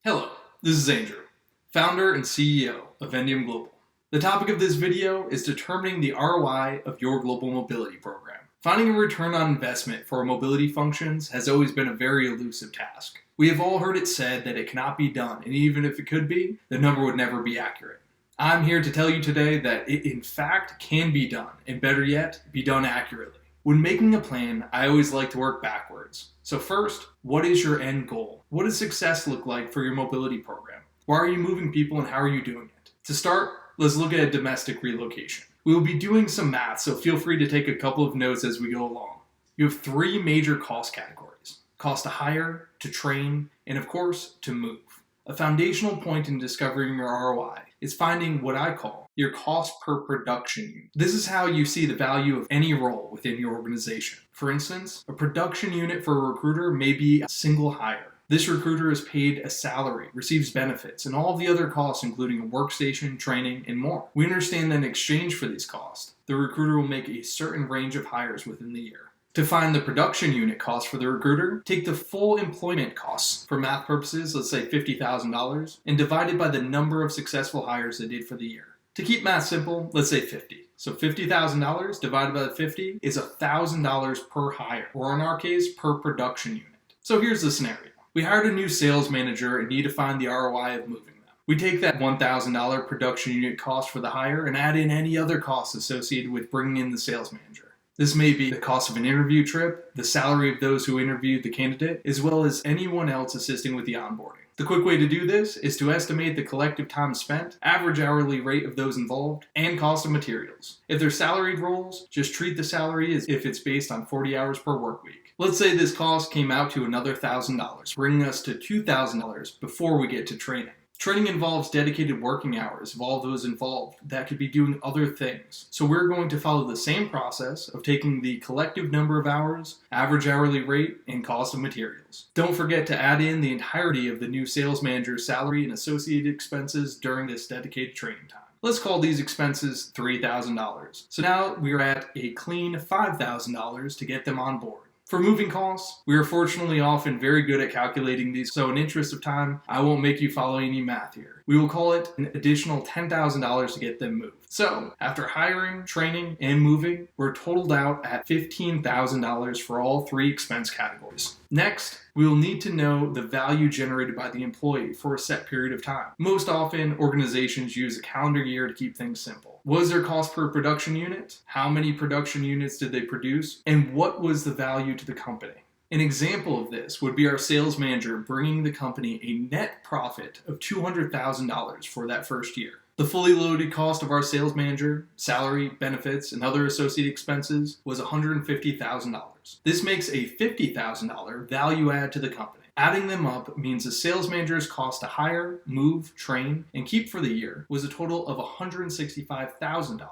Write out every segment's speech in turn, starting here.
Hello, this is Andrew, founder and CEO of Vendium Global. The topic of this video is determining the ROI of your global mobility program. Finding a return on investment for mobility functions has always been a very elusive task. We have all heard it said that it cannot be done, and even if it could be, the number would never be accurate. I'm here to tell you today that it in fact can be done, and better yet, be done accurately. When making a plan, I always like to work backwards. So first, what is your end goal? What does success look like for your mobility program? Why are you moving people and how are you doing it? To start, let's look at a domestic relocation. We will be doing some math, so feel free to take a couple of notes as we go along. You have three major cost categories: cost to hire, to train, and of course, to move. A foundational point in discovering your ROI is finding what I call your cost per production unit. This is how you see the value of any role within your organization. For instance, a production unit for a recruiter may be a single hire. This recruiter is paid a salary, receives benefits, and all of the other costs, including a workstation, training, and more. We understand that in exchange for these costs, the recruiter will make a certain range of hires within the year. To find the production unit cost for the recruiter, take the full employment costs. For math purposes, let's say $50,000, and divide it by the number of successful hires they did for the year. To keep math simple, let's say 50. So $50,000 divided by the 50 is $1,000 per hire, or in our case, per production unit. So here's the scenario. We hired a new sales manager and need to find the ROI of moving them. We take that $1,000 production unit cost for the hire and add in any other costs associated with bringing in the sales manager. This may be the cost of an interview trip, the salary of those who interviewed the candidate, as well as anyone else assisting with the onboarding. The quick way to do this is to estimate the collective time spent, average hourly rate of those involved, and cost of materials. If they're salaried roles, just treat the salary as if it's based on 40 hours per work week. Let's say this cost came out to another $1,000, bringing us to $2,000 before we get to training. Training involves dedicated working hours of all those involved that could be doing other things. So we're going to follow the same process of taking the collective number of hours, average hourly rate, and cost of materials. Don't forget to add in the entirety of the new sales manager's salary and associated expenses during this dedicated training time. Let's call these expenses $3,000. So now we're at a clean $5,000 to get them on board. For moving costs, we are fortunately often very good at calculating these, so in interest of time, I won't make you follow any math here. We will call it an additional $10,000 to get them moved. So, after hiring, training, and moving, we're totaled out at $15,000 for all three expense categories. Next, we will need to know the value generated by the employee for a set period of time. Most often, organizations use a calendar year to keep things simple. What was their cost per production unit? How many production units did they produce? And what was the value to the company? An example of this would be our sales manager bringing the company a net profit of $200,000 for that first year. The fully loaded cost of our sales manager, salary, benefits, and other associated expenses was $150,000. This makes a $50,000 value add to the company. Adding them up means the sales manager's cost to hire, move, train, and keep for the year was a total of $165,000.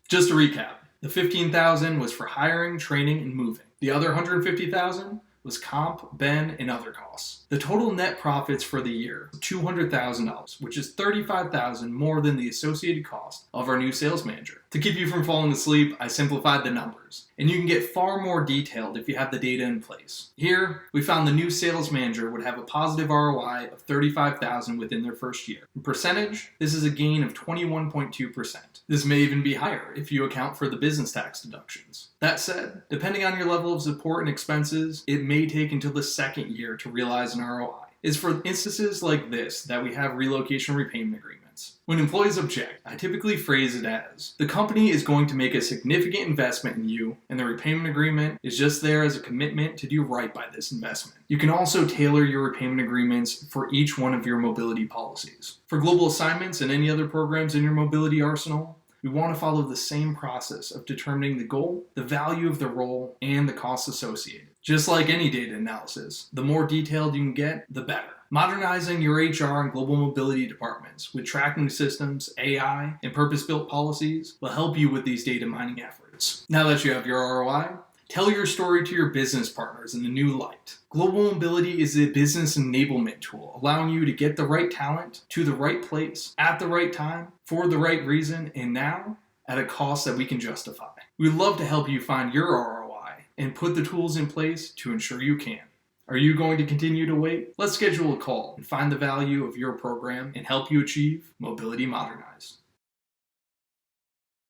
Just to recap, the $15,000 was for hiring, training, and moving. The other $150,000 was comp, ben, and other costs. The total net profits for the year was $200,000, which is $35,000 more than the associated cost of our new sales manager. To keep you from falling asleep, I simplified the numbers, and you can get far more detailed if you have the data in place. Here, we found the new sales manager would have a positive ROI of $35,000 within their first year. In percentage, this is a gain of 21.2%. This may even be higher if you account for the business tax deductions. That said, depending on your level of support and expenses, it may take until the second year to realize an ROI. It's for instances like this that we have relocation repayment agreements. When employees object, I typically phrase it as, the company is going to make a significant investment in you, and the repayment agreement is just there as a commitment to do right by this investment. You can also tailor your repayment agreements for each one of your mobility policies. For global assignments and any other programs in your mobility arsenal, we want to follow the same process of determining the goal, the value of the role, and the costs associated. Just like any data analysis, the more detailed you can get, the better. Modernizing your HR and global mobility departments with tracking systems, AI, and purpose-built policies will help you with these data mining efforts. Now that you have your ROI, tell your story to your business partners in the new light. Global mobility is a business enablement tool, allowing you to get the right talent to the right place, at the right time, for the right reason, and now at a cost that we can justify. We'd love to help you find your ROI and put the tools in place to ensure you can. Are you going to continue to wait? Let's schedule a call and find the value of your program and help you achieve Mobility Modernized.